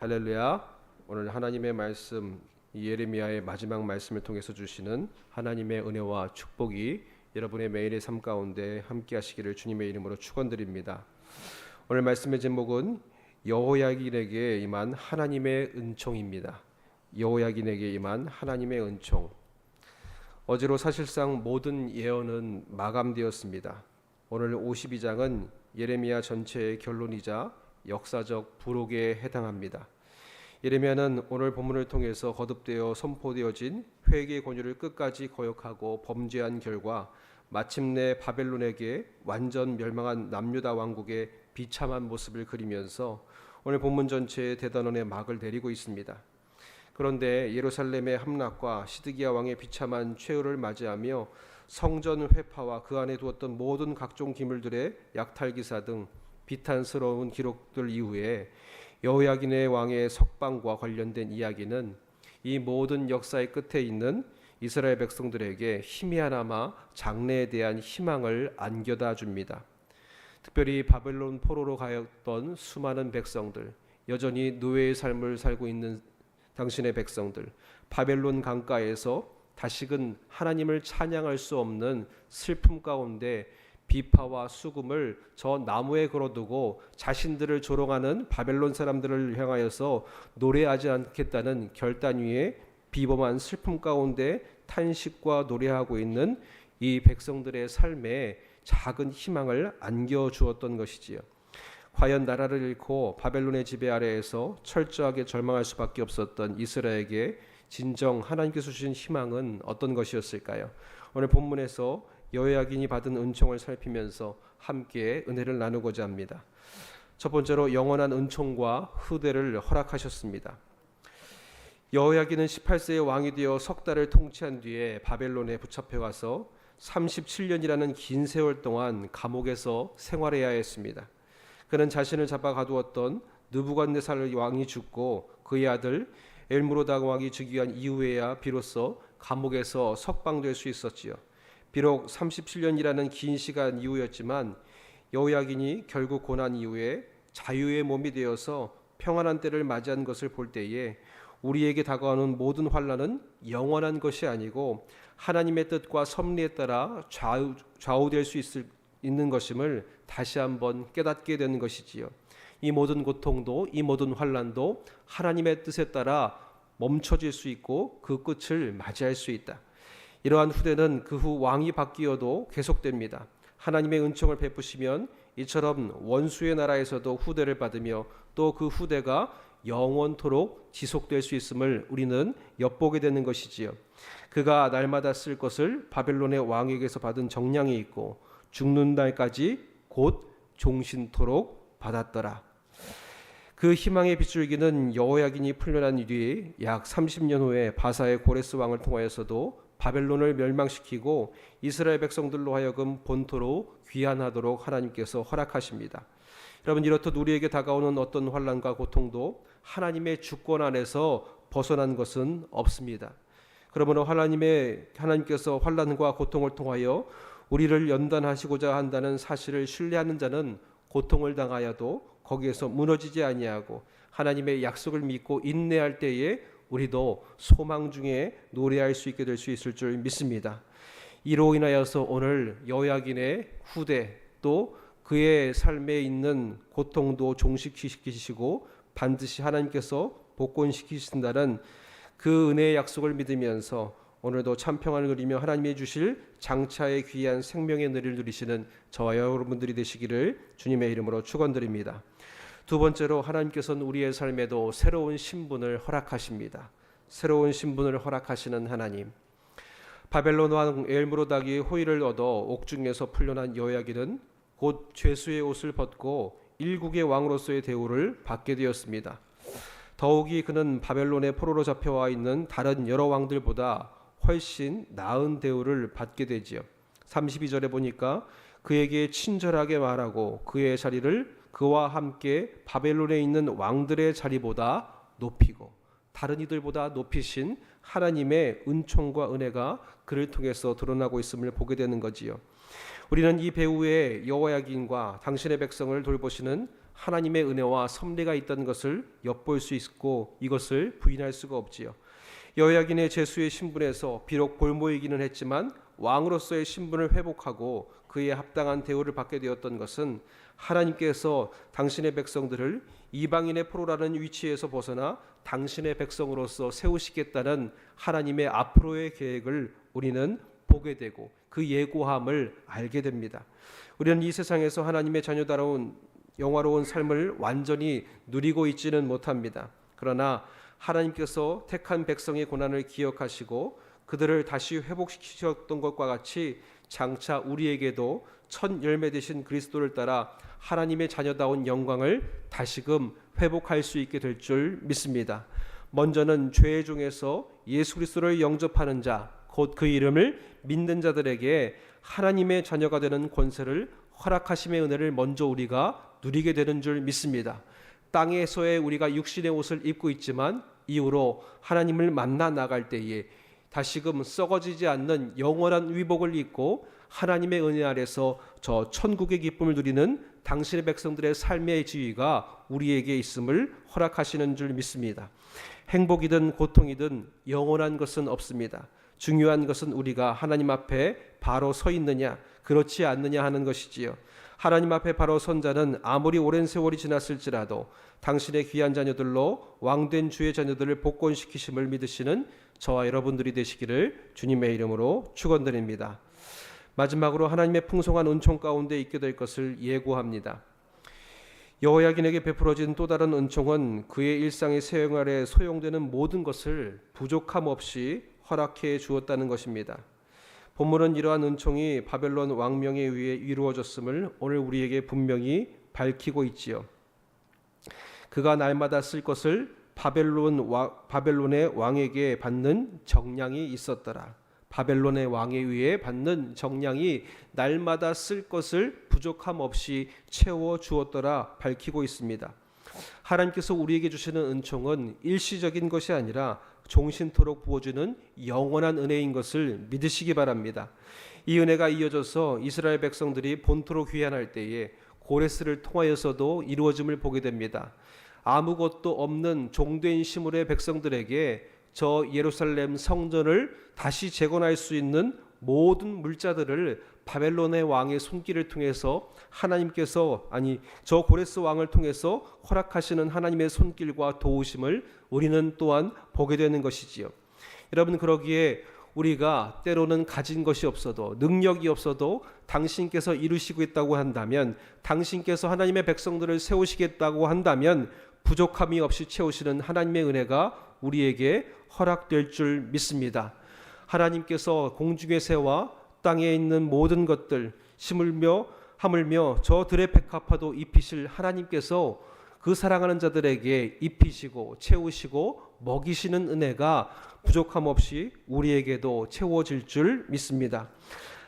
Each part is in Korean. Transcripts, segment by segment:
할렐루야. 오늘 하나님의 말씀 예레미야의 마지막 말씀을 통해서 주시는 하나님의 은혜와 축복이 여러분의 매일의 삶 가운데 함께 하시기를 주님의 이름으로 축원드립니다. 오늘 말씀의 제목은 여호야긴에게 임한 하나님의 은총입니다. 여호야긴에게 임한 하나님의 은총. 어제로 사실상 모든 예언은 마감되었습니다. 오늘 52장은 예레미야 전체의 결론이자 역사적 부록에 해당합니다. 예레미야는 오늘 본문을 통해서 거듭되어 선포되어진 회개의 권유를 끝까지 거역하고 범죄한 결과 마침내 바벨론에게 완전 멸망한 남유다 왕국의 비참한 모습을 그리면서 오늘 본문 전체에 대단원의 막을 내리고 있습니다. 그런데 예루살렘의 함락과 시드기야 왕의 비참한 최후를 맞이하며 성전 회파와 그 안에 두었던 모든 각종 기물들의 약탈기사 등 비탄스러운 기록들 이후에 여호야긴의 왕의 석방과 관련된 이야기는 이 모든 역사의 끝에 있는 이스라엘 백성들에게 희미하나마 장래에 대한 희망을 안겨다 줍니다. 특별히 바벨론 포로로 가였던 수많은 백성들, 여전히 노예의 삶을 살고 있는 당신의 백성들, 바벨론 강가에서 다시금 하나님을 찬양할 수 없는 슬픔 가운데 비파와 수금을 저 나무에 걸어두고 자신들을 조롱하는 바벨론 사람들을 향하여서 노래하지 않겠다는 결단 위에 비범한 슬픔 가운데 탄식과 노래하고 있는 이 백성들의 삶에 작은 희망을 안겨주었던 것이지요. 과연 나라를 잃고 바벨론의 지배 아래에서 철저하게 절망할 수밖에 없었던 이스라엘에게 진정 하나님께서 주신 희망은 어떤 것이었을까요? 오늘 본문에서 여호야긴이 받은 은총을 살피면서 함께 은혜를 나누고자 합니다. 첫 번째로 영원한 은총과 후대를 허락하셨습니다. 여호야긴은 18세의 왕이 되어 석 달을 통치한 뒤에 바벨론에 붙잡혀가서 37년이라는 긴 세월 동안 감옥에서 생활해야 했습니다. 그는 자신을 잡아 가두었던 느부갓네살 왕이 죽고 그의 아들 엘무로닥 왕이 즉위한 이후에야 비로소 감옥에서 석방될 수 있었지요. 비록 37년이라는 긴 시간 이후였지만 여호야긴이 결국 고난 이후에 자유의 몸이 되어서 평안한 때를 맞이한 것을 볼 때에 우리에게 다가오는 모든 환난은 영원한 것이 아니고 하나님의 뜻과 섭리에 따라 좌우될 수 있는 것임을 다시 한번 깨닫게 되는 것이지요. 이 모든 고통도 이 모든 환난도 하나님의 뜻에 따라 멈춰질 수 있고 그 끝을 맞이할 수 있다. 이러한 후대는 그 후 왕이 바뀌어도 계속됩니다. 하나님의 은총을 베푸시면 이처럼 원수의 나라에서도 후대를 받으며 또 그 후대가 영원토록 지속될 수 있음을 우리는 엿보게 되는 것이지요. 그가 날마다 쓸 것을 바벨론의 왕에게서 받은 정량이 있고 죽는 날까지 곧 종신토록 받았더라. 그 희망의 빗줄기는 여호야긴이 풀려난 뒤 약 30년 후에 바사의 고레스 왕을 통하여서도 바벨론을 멸망시키고 이스라엘 백성들로 하여금 본토로 귀환하도록 하나님께서 허락하십니다. 여러분, 이렇듯 우리에게 다가오는 어떤 환난과 고통도 하나님의 주권 안에서 벗어난 것은 없습니다. 그러므로 하나님께서 환난과 고통을 통하여 우리를 연단하시고자 한다는 사실을 신뢰하는 자는 고통을 당하여도 거기에서 무너지지 아니하고 하나님의 약속을 믿고 인내할 때에 우리도 소망 중에 노래할 수 있게 될 수 있을 줄 믿습니다. 이로 인하여서 오늘 여호야긴의 후대 또 그의 삶에 있는 고통도 종식시키시고 반드시 하나님께서 복권시키신다는 그 은혜의 약속을 믿으면서 오늘도 참 평안을 누리며 하나님이 주실 장차의 귀한 생명의 은혜를 누리시는 저와 여러분들이 되시기를 주님의 이름으로 축원드립니다. 두 번째로 하나님께서는 우리의 삶에도 새로운 신분을 허락하십니다. 새로운 신분을 허락하시는 하나님. 바벨론 왕 엘무로닥이 호의를 얻어 옥중에서 풀려난 여호야긴은 곧 죄수의 옷을 벗고 일국의 왕으로서의 대우를 받게 되었습니다. 더욱이 그는 바벨론의 포로로 잡혀와 있는 다른 여러 왕들보다 훨씬 나은 대우를 받게 되지요. 32절에 보니까 그에게 친절하게 말하고 그의 자리를 그와 함께 바벨론에 있는 왕들의 자리보다 높이고 다른 이들보다 높이신 하나님의 은총과 은혜가 그를 통해서 드러나고 있음을 보게 되는 거지요. 우리는 이 배후의 여호야긴과 당신의 백성을 돌보시는 하나님의 은혜와 섭리가 있다는 것을 엿볼 수 있고 이것을 부인할 수가 없지요. 여호야긴의 제수의 신분에서 비록 볼모이기는 했지만 왕으로서의 신분을 회복하고 그에 합당한 대우를 받게 되었던 것은 하나님께서 당신의 백성들을 이방인의 포로라는 위치에서 벗어나 당신의 백성으로서 세우시겠다는 하나님의 앞으로의 계획을 우리는 보게 되고 그 예고함을 알게 됩니다. 우리는 이 세상에서 하나님의 자녀다운 영화로운 삶을 완전히 누리고 있지는 못합니다. 그러나 하나님께서 택한 백성의 고난을 기억하시고 그들을 다시 회복시키셨던 것과 같이 장차 우리에게도 첫 열매 되신 그리스도를 따라 하나님의 자녀다운 영광을 다시금 회복할 수 있게 될 줄 믿습니다. 먼저는 죄 중에서 예수 그리스도를 영접하는 자, 곧 그 이름을 믿는 자들에게 하나님의 자녀가 되는 권세를 허락하심의 은혜를 먼저 우리가 누리게 되는 줄 믿습니다. 땅에서의 우리가 육신의 옷을 입고 있지만 이후로 하나님을 만나 나갈 때에 다시금 썩어지지 않는 영원한 위복을 입고 하나님의 은혜 아래서 저 천국의 기쁨을 누리는 당신의 백성들의 삶의 지위가 우리에게 있음을 허락하시는 줄 믿습니다. 행복이든 고통이든 영원한 것은 없습니다. 중요한 것은 우리가 하나님 앞에 바로 서 있느냐 그렇지 않느냐 하는 것이지요. 하나님 앞에 바로 선 자는 아무리 오랜 세월이 지났을지라도 당신의 귀한 자녀들로 왕된 주의 자녀들을 복권시키심을 믿으시는 저와 여러분들이 되시기를 주님의 이름으로 축원드립니다. 마지막으로 하나님의 풍성한 은총 가운데 있게 될 것을 예고합니다. 여호야긴에게 베풀어진 또 다른 은총은 그의 일상의 생활에 소용되는 모든 것을 부족함 없이 허락해 주었다는 것입니다. 본문은 이러한 은총이 바벨론 왕명에 의해 이루어졌음을 오늘 우리에게 분명히 밝히고 있지요. 그가 날마다 쓸 것을 바벨론의 왕에게 받는 정량이 있었더라. 바벨론의 왕에 의해 받는 정량이 날마다 쓸 것을 부족함 없이 채워 주었더라 밝히고 있습니다. 하나님께서 우리에게 주시는 은총은 일시적인 것이 아니라 종신토록 부어주는 영원한 은혜인 것을 믿으시기 바랍니다. 이 은혜가 이어져서 이스라엘 백성들이 본토로 귀환할 때에 고레스를 통하여서도 이루어짐을 보게 됩니다. 아무것도 없는 종된 시물의 백성들에게 저 예루살렘 성전을 다시 재건할 수 있는 모든 물자들을 바벨론의 왕의 손길을 통해서 하나님께서 저 고레스 왕을 통해서 허락하시는 하나님의 손길과 도우심을 우리는 또한 보게 되는 것이지요. 여러분, 그러기에 우리가 때로는 가진 것이 없어도 능력이 없어도 당신께서 이루시고 있다고 한다면, 당신께서 하나님의 백성들을 세우시겠다고 한다면 부족함이 없이 채우시는 하나님의 은혜가 우리에게 허락될 줄 믿습니다. 하나님께서 공중의 새와 땅에 있는 모든 것들 심을며 하물며 저 들의 백합화도 입히실 하나님께서 그 사랑하는 자들에게 입히시고 채우시고 먹이시는 은혜가 부족함 없이 우리에게도 채워질 줄 믿습니다.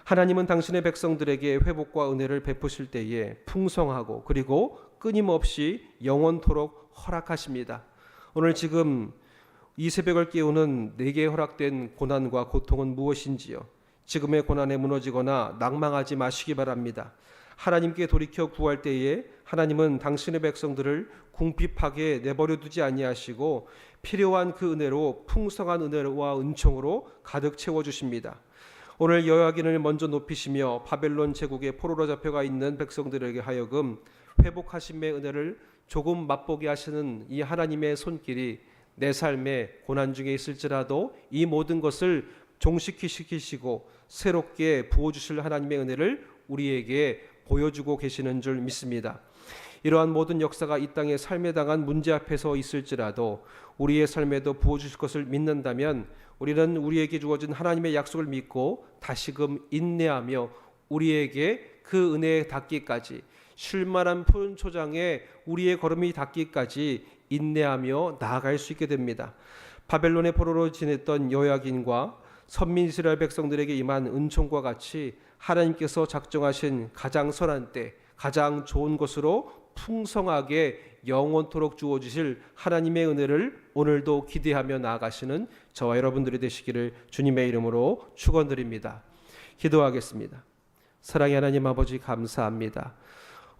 하나님은 당신의 백성들에게 회복과 은혜를 베푸실 때에 풍성하고 그리고 끊임없이 영원토록 허락하십니다. 오늘 지금 이 새벽을 깨우는 내게 허락된 고난과 고통은 무엇인지요? 지금의 고난에 무너지거나 낭망하지 마시기 바랍니다. 하나님께 돌이켜 구할 때에 하나님은 당신의 백성들을 궁핍하게 내버려 두지 아니하시고 필요한 그 은혜로 풍성한 은혜와 은총으로 가득 채워주십니다. 오늘 여호야긴을 먼저 높이시며 바벨론 제국의 포로로 잡혀가 있는 백성들에게 하여금 회복하심의 은혜를 조금 맛보게 하시는 이 하나님의 손길이 내 삶의 고난 중에 있을지라도 이 모든 것을 종식시키시고 새롭게 부어주실 하나님의 은혜를 우리에게 보여주고 계시는 줄 믿습니다. 이러한 모든 역사가 이 땅에 삶에 당한 문제 앞에서 있을지라도 우리의 삶에도 부어주실 것을 믿는다면 우리는 우리에게 주어진 하나님의 약속을 믿고 다시금 인내하며 우리에게 그 은혜에 닿기까지, 쉴만한 푸른 초장에 우리의 걸음이 닿기까지 인내하며 나아갈 수 있게 됩니다. 바벨론의 포로로 지냈던 여호야긴과 선민 이스라엘 백성들에게 임한 은총과 같이 하나님께서 작정하신 가장 선한 때 가장 좋은 것으로 풍성하게 영원토록 주어주실 하나님의 은혜를 오늘도 기대하며 나아가시는 저와 여러분들이 되시기를 주님의 이름으로 축원드립니다. 기도하겠습니다. 사랑의 하나님 아버지, 감사합니다.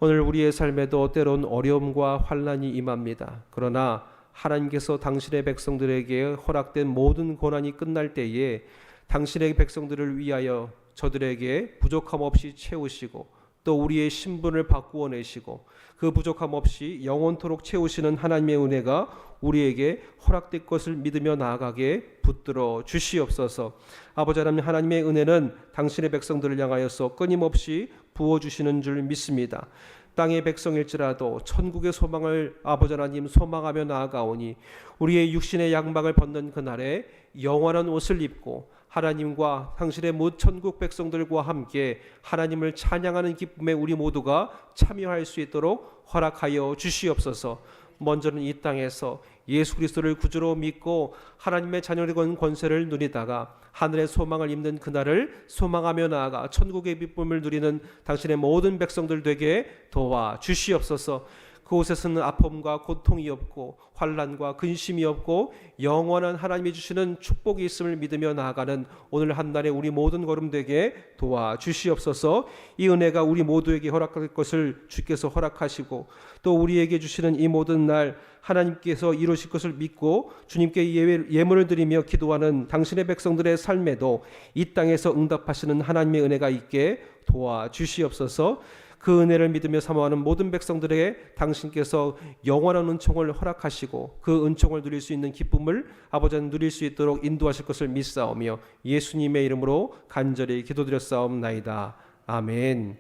오늘 우리의 삶에도 때론 어려움과 환난이 임합니다. 그러나 하나님께서 당신의 백성들에게 허락된 모든 고난이 끝날 때에 당신의 백성들을 위하여 저들에게 부족함 없이 채우시고 또 우리의 신분을 바꾸어 내시고 그 부족함 없이 영원토록 채우시는 하나님의 은혜가 우리에게 허락될 것을 믿으며 나아가게 붙들어 주시옵소서. 아버지 하나님의 은혜는 당신의 백성들을 향하여서 끊임없이 부어주시는 줄 믿습니다. 땅의 백성일지라도 천국의 소망을 아버지 하나님 소망하며 나아가오니 우리의 육신의 양막을 벗는 그날에 영원한 옷을 입고 하나님과 당신의 모든 천국 백성들과 함께 하나님을 찬양하는 기쁨에 우리 모두가 참여할 수 있도록 허락하여 주시옵소서. 먼저는 이 땅에서 예수 그리스도를 구주로 믿고 하나님의 자녀를 건 권세를 누리다가 하늘의 소망을 입는 그날을 소망하며 나아가 천국의 기쁨을 누리는 당신의 모든 백성들 되게 도와 주시옵소서. 그곳에서는 아픔과 고통이 없고 환난과 근심이 없고 영원한 하나님이 주시는 축복이 있음을 믿으며 나아가는 오늘 한 날의 우리 모든 걸음 되게 도와주시옵소서. 이 은혜가 우리 모두에게 허락할 것을 주께서 허락하시고 또 우리에게 주시는 이 모든 날 하나님께서 이루실 것을 믿고 주님께 예물을 드리며 기도하는 당신의 백성들의 삶에도 이 땅에서 응답하시는 하나님의 은혜가 있게 도와주시옵소서. 그 은혜를 믿으며 사모하는 모든 백성들에게 당신께서 영원한 은총을 허락하시고 그 은총을 누릴 수 있는 기쁨을 아버지는 누릴 수 있도록 인도하실 것을 믿사오며 예수님의 이름으로 간절히 기도드렸사옵나이다. 아멘.